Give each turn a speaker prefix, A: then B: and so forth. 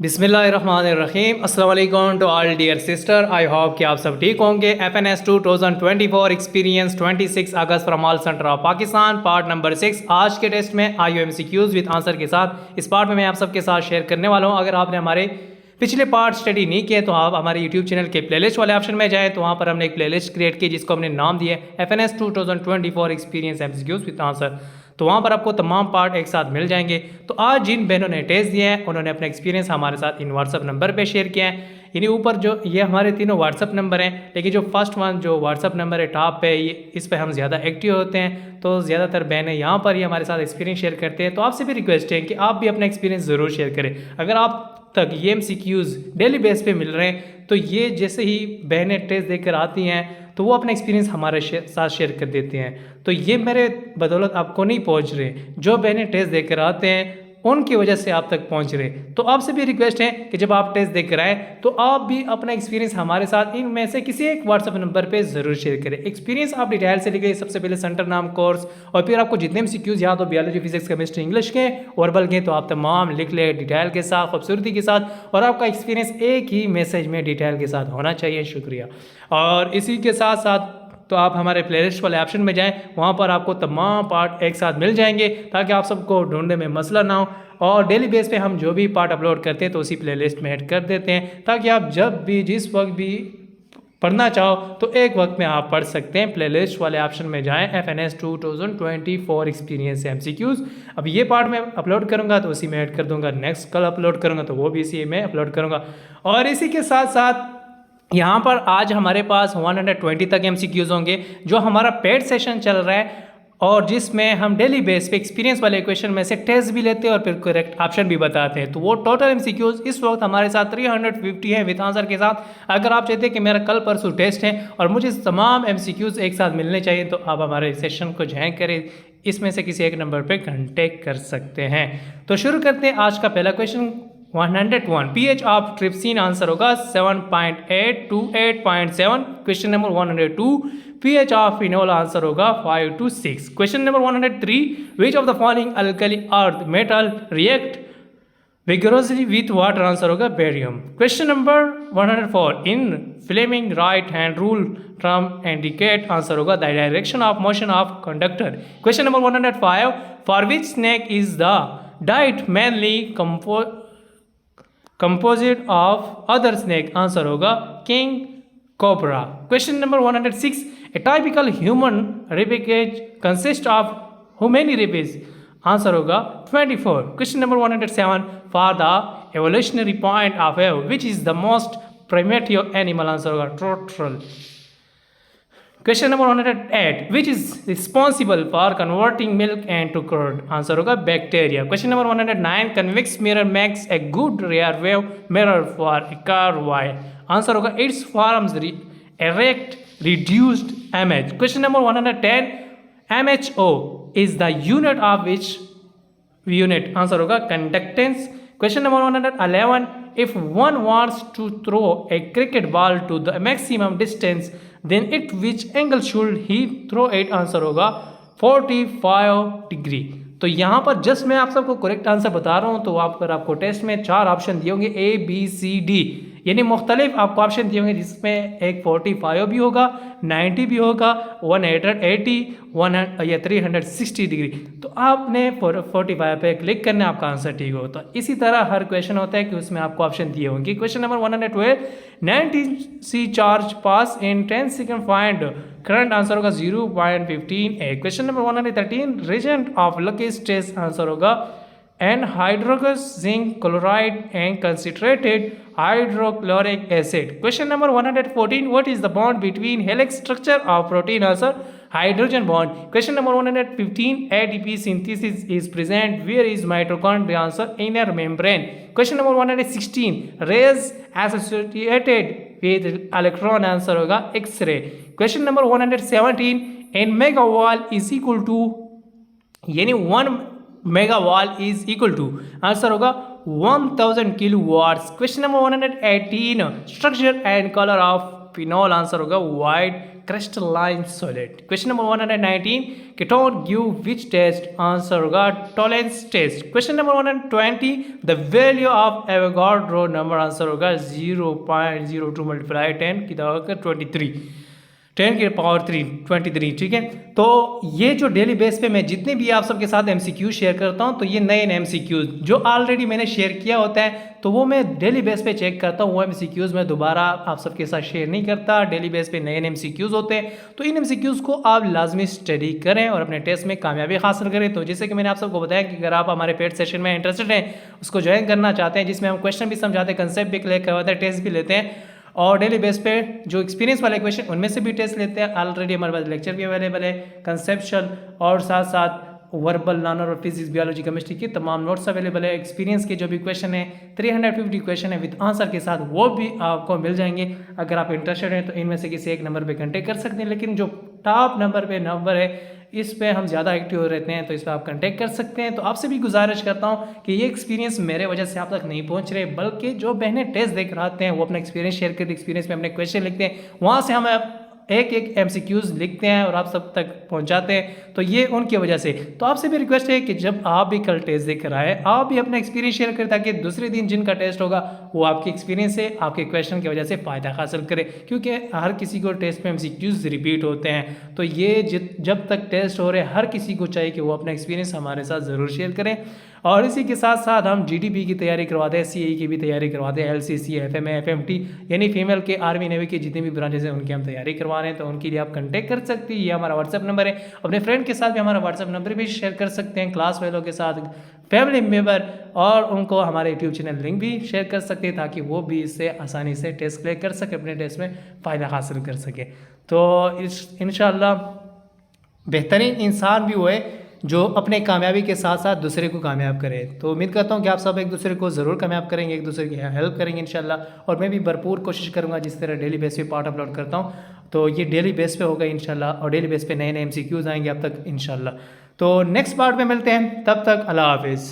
A: बिस्मिल्लाहिर्रहमानिर्रहीम अस्सलाम वालेकुम to all dear sister. I hope कि आप सब ठीक होंगे। FNS 2024 experience 26 August from all centre of Pakistan part number 6। आज के टेस्ट में IUMCQs विद आंसर के साथ इस पार्ट में मैं आप सबके साथ शेयर करने वाला हूं। अगर आपने हमारे पिछले पार्ट स्टडी नहीं किए तो आप हमारे यूट्यूब चैनल के प्लेलिस्ट वाले ऑप्शन में जाएँ तो वहाँ पर हमने एक प्लेलिस्ट क्रिएट की जिसको हमने नाम दिया है FNS 2024 experience MCQs with answer. तो वहाँ पर आपको तमाम पार्ट एक साथ मिल जाएंगे। तो आज जिन बहनों ने टेस्ट दिया है उन्होंने अपना एक्सपीरियंस हमारे साथ इन व्हाट्सअप नंबर पे शेयर किया है। इन्हीं ऊपर जो ये हमारे तीनों व्हाट्सअप नंबर हैं, लेकिन जो फर्स्ट वन जो व्हाट्सअप नंबर है टॉप पे ये इस पर हम ज़्यादा एक्टिव होते हैं। तो ज़्यादातर बहनें यहाँ पर ही हमारे साथ एक्सपीरियंस शेयर करते हैं। तो आपसे भी रिक्वेस्ट है कि आप भी अपना एक्सपीरियंस ज़रूर शेयर करें। अगर आप तक ये MCQs डेली बेस पे मिल रहे हैं तो ये जैसे ही बहनें टेस्ट देकर आती हैं तो वो अपना एक्सपीरियंस हमारे साथ शेयर कर देते हैं। तो ये मेरे बदौलत आपको नहीं पहुंच रहे, जो बहनें टेस्ट देकर आते हैं उनकी वजह से आप तक पहुंच रहे। तो आपसे भी रिक्वेस्ट है कि जब आप टेस्ट देकर आए तो आप भी अपना एक्सपीरियंस हमारे साथ इनमें से किसी एक व्हाट्सएप नंबर पे ज़रूर शेयर करें। एक्सपीरियंस आप डिटेल से लिखिए, सबसे पहले सेंटर नाम, कोर्स, और फिर आपको जितने MCQs याद हो बायोलॉजी, फिजिक्स, केमिस्ट्री, इंग्लिश के वर्बल के तो आप तमाम लिख ले डिटेल के साथ, खूबसूरती के साथ, और आपका एक्सपीरियंस एक ही मैसेज में डिटेल के साथ होना चाहिए। शुक्रिया। और इसी के साथ साथ तो आप हमारे प्लेलिस्ट वाले ऑप्शन में जाएं, वहाँ पर आपको तमाम पार्ट एक साथ मिल जाएंगे ताकि आप सबको ढूंढने में मसला ना हो। और डेली बेस पे हम जो भी पार्ट अपलोड करते हैं तो उसी प्लेलिस्ट में ऐड कर देते हैं ताकि आप जब भी जिस वक्त भी पढ़ना चाहो तो एक वक्त में आप पढ़ सकते हैं। प्लेलिस्ट वाले ऑप्शन में जाएं, FNS 2024 एक्सपीरियंस MCQs। अब ये पार्ट मैं अपलोड करूँगा तो उसी में ऐड कर दूँगा, नेक्स्ट कल अपलोड करूँगा तो वो भी इसी में अपलोड करूँगा। और इसी के साथ साथ यहाँ पर आज हमारे पास 120 तक MCQs होंगे जो हमारा पेड सेशन चल रहा है और जिसमें हम डेली बेस पे एक्सपीरियंस वाले क्वेश्चन में से टेस्ट भी लेते हैं और फिर करेक्ट ऑप्शन भी बताते हैं। तो वो टोटल MCQs इस वक्त हमारे साथ 350 है विद आंसर के साथ। अगर आप चाहते हैं कि मेरा कल परसों टेस्ट है और मुझे तमाम MCQs एक साथ मिलने चाहिए तो आप हमारे सेशन को ज्वाइन करें, इसमें से किसी एक नंबर पर कॉन्टेक्ट कर सकते हैं। तो शुरू करते हैं आज का पहला question. 101 pH of trypsin answer होगा 7.8 to 8.7। Question number 102 pH of phenol answer होगा 5 to 6। Question number 103 which of the following alkali earth metal react vigorously with water answer होगा barium. Question number 104 in Fleming right hand rule term indicate answer होगा the direction of motion of conductor. Question number 105 for which snake is the diet mainly composite of other snake answer होगा king cobra। Question number 106 a typical human rib cage consists of how many ribs answer होगा 24। Question number 107 for the evolutionary point of view which is the most primitive animal answer होगा turtle। Question number 108 which is responsible for converting milk and to curd answer होगा bacteria. Question number 109 convex mirror makes a good rear view mirror for a car why answer होगा it's forms erect reduced image. Question number 110 MHO is the unit of which unit answer होगा conductance. Question number 111 if one wants to throw a cricket ball to the maximum distance then at which angle should he throw it answer होगा 45 degree. तो यहाँ पर just मैं आप सबको correct answer बता रहा हूँ। तो वहाँ पर आपको टेस्ट में 4 ऑप्शन दिए होंगे ABCD, यानी मुख्तलिफ आपको ऑप्शन दिए होंगे जिसमें एक 45 भी होगा, 90 भी होगा, 180, 360 डिग्री। तो आपने 45 पे क्लिक करना है, आपका आंसर ठीक होता है। इसी तरह हर क्वेश्चन होता है कि उसमें आपको ऑप्शन दिए होंगे। Question number 112 90C charge pass in 10 second find current answer होगा 0.15 question number 113 reagent of Lucas स्ट्रेस आंसर होगा anhydrous zinc chloride and concentrated hydrochloric acid। Question number 114 what is the bond between helix structure of protein answer hydrogen bond। Question number 115 ADP synthesis is present where is mitochondria answer inner membrane। Question number 116 rays associated with electron answer होगा x-ray। Question number 117 in megawall is equal to यानी 1 megawatt is equal to answer होगा 1000 kilowatts. Question number 118 structure and colour of phenol answer होगा white crystalline solid. Question number 119, ketone give which test, answer होगा Tollens test. Question number 120, the value of Avogadro number, answer होगा 0.02 multiply 10 की power 23, 10 की power 23, ठीक है। तो ये जो डेली बेस पे मैं जितने भी आप सबके साथ एमसीक्यू शेयर करता हूँ, तो ये नए एमसीक्यूज जो ऑलरेडी मैंने शेयर किया होता है, तो वो मैं डेली बेस पे चेक करता हूँ। वो एमसीक्यूज मैं दोबारा आप सबके साथ शेयर नहीं करता। डेली बेस पे नए एमसीक्यूज होते हैं, तो इन एमसीक्यूज को आप लाजमी स्टडी करें और अपने टेस्ट में कामयाबी हासिल करें। तो जैसे कि मैंने आप सबको बताया कि अगर आप हमारे पेड सेशन में इंटरेस्टेड हैं, उसको ज्वाइन करना चाहते हैं, जिसमें हम क्वेश्चन भी समझाते हैं, कंसेप्ट भी क्लियर करवाते हैं, टेस्ट भी लेते हैं, और डेली बेस पे जो एक्सपीरियंस वाले क्वेश्चन उनमें से भी टेस्ट लेते हैं। ऑलरेडी हमारे पास लेक्चर भी अवेलेबल है, कंसेप्चुअल और साथ साथ वर्बल, नॉन और फिजिक्स, बायोलॉजी, केमिस्ट्री के तमाम नोट्स अवेलेबल है। एक्सपीरियंस के जो भी क्वेश्चन है 350 क्वेश्चन है विद आंसर के साथ, वो भी आपको मिल जाएंगे। अगर आप इंटरेस्टेड हैं तो इनमें से किसी एक नंबर पे कांटेक्ट कर सकते हैं, लेकिन जो टॉप नंबर है इस पे हम ज़्यादा एक्टिव रहते हैं, तो इस पर आप कांटेक्ट कर सकते हैं। तो आपसे भी गुजारिश करता हूँ कि ये एक्सपीरियंस मेरे वजह से आप तक नहीं पहुँच रहे, बल्कि जो बहनें टेस्ट देख रहे आते हैं वो अपना एक्सपीरियंस शेयर करते, एक्सपीरियंस में अपने क्वेश्चन लिखते हैं, वहाँ से हम एक एमसीक्यूज लिखते हैं और आप सब तक पहुंचाते हैं, तो ये उनकी वजह से। तो आपसे भी रिक्वेस्ट है कि जब आप भी कल टेस्ट देकर आए, आप भी अपना एक्सपीरियंस शेयर करें, ताकि दूसरे दिन जिनका टेस्ट होगा वो आपके एक्सपीरियंस से, आपके क्वेश्चन की वजह से फ़ायदा हासिल करे, क्योंकि हर किसी को टेस्ट में एमसीक्यूज रिपीट होते हैं। तो ये जब तक टेस्ट हो रहे, हर किसी को चाहिए कि वो अपना एक्सपीरियंस हमारे साथ ज़रूर शेयर करें। और इसी के साथ साथ हम जीडीपी की तैयारी करवाते हैं, सीए की भी तैयारी करवाते हैं, एलसीसी, एफएमए, एफएमटी, यानी फीमेल के आर्मी नेवी के जितने भी ब्रांचेस हैं उनकी हम तैयारी करवा रहे हैं। तो उनके लिए आप कांटेक्ट कर सकते हैं, ये हमारा व्हाट्सएप नंबर है। अपने फ्रेंड के साथ भी हमारा व्हाट्सएप नंबर भी शेयर कर सकते हैं, क्लास वालों के साथ, फैमिली मेम्बर, और उनको हमारे यूट्यूब चैनल लिंक भी शेयर कर सकते हैं, ताकि वो भी इससे आसानी से टेस्ट क्लियर कर सके, अपने टेस्ट में फ़ायदा हासिल कर सके। तो इंशाअल्लाह बेहतरीन इंसान भी हुए जो अपने कामयाबी के साथ साथ दूसरे को कामयाब करे। तो उम्मीद करता हूँ कि आप सब एक दूसरे को ज़रूर कामयाब करेंगे, एक दूसरे की हेल्प करेंगे इंशाल्लाह। और मैं भी भरपूर कोशिश करूँगा, जिस तरह डेली बेस पे पार्ट अपलोड करता हूँ, तो ये डेली बेस पे होगा इंशाल्लाह, और डेली बेस पे नए एमसीक्यूज आएंगे अब तक इंशाल्लाह। तो नेक्स्ट पार्ट में मिलते हैं, तब तक अल्लाह हाफिज़।